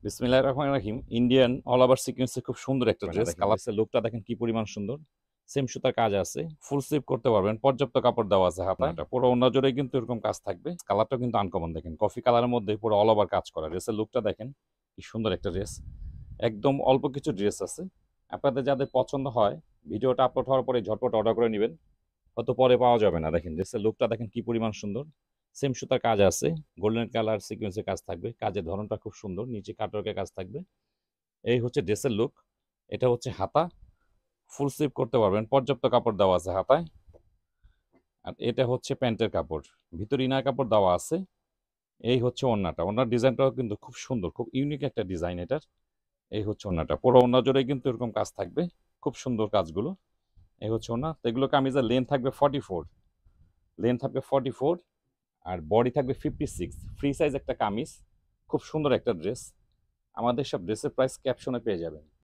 বিসমিল্লাহির রহমানির রহিম। Indian all over সিকোয়েন্সে খুব সুন্দর একটা ড্রেস। দেখেন, কালারসের লুকটা দেখেন কি পরিমাণ সুন্দর। সেম সুতার কাজ আছে, ফুল স্লিভ করতে পারবেন, পর্যাপ্ত কাপড় দেওয়া আছে হাতায়। পুরো ওড়না জুড়েই কিন্তু এরকম কাজ থাকবে। কালারটাও কিন্তু আনকমন, দেখেন কফি কালারের মধ্যে পুরো অল ওভার কাজ করা। ড্রেসের লুকটা দেখেন কি সুন্দর একটা ড্রেস। একদম অল্প কিছু ড্রেস আছে, আপনাদের যাদের পছন্দ হয় ভিডিওটা আপলোড হওয়ার পরে ঝটপট অর্ডার করে নেবেন, হয়তো পরে পাওয়া যাবে না। দেখেন ড্রেসের লুকটা দেখেন কি পরিমাণ সুন্দর। সেম সুতার কাজ আছে, গোল্ডেন কালার সিকোয়েন্সের কাজ থাকবে, কাজের ধরনটা খুব সুন্দর, নিচে কাটওয়ার্কের কাজ থাকবে। এই হচ্ছে ড্রেসের লুক। এটা হচ্ছে হাতা, ফুল স্লিভ করতে পারবেন, পর্যাপ্ত কাপড় দেওয়া আছে হাতায়। আর এটা হচ্ছে প্যান্টের কাপড়, ভিতর ইনার কাপড় দেওয়া আছে। এই হচ্ছে ওড়নাটা, ওড়নার ডিজাইনটাও কিন্তু খুব সুন্দর, খুব ইউনিক একটা ডিজাইন এটার। এই হচ্ছে ওড়নাটা, পুরো ওড়না জুড়ে কিন্তু এরকম কাজ থাকবে, খুব সুন্দর কাজগুলো। এই হচ্ছে ওড়না। তো এগুলো কামিজের লেন্থ থাকবে 44, লেন্থ থাকবে 44, আর বডি থাকবে 56। ফ্রি সাইজ একটা কামিজ, খুব সুন্দর একটা ড্রেস। আমাদের সব ড্রেসের প্রাইস ক্যাপশনে পেয়ে যাবেন।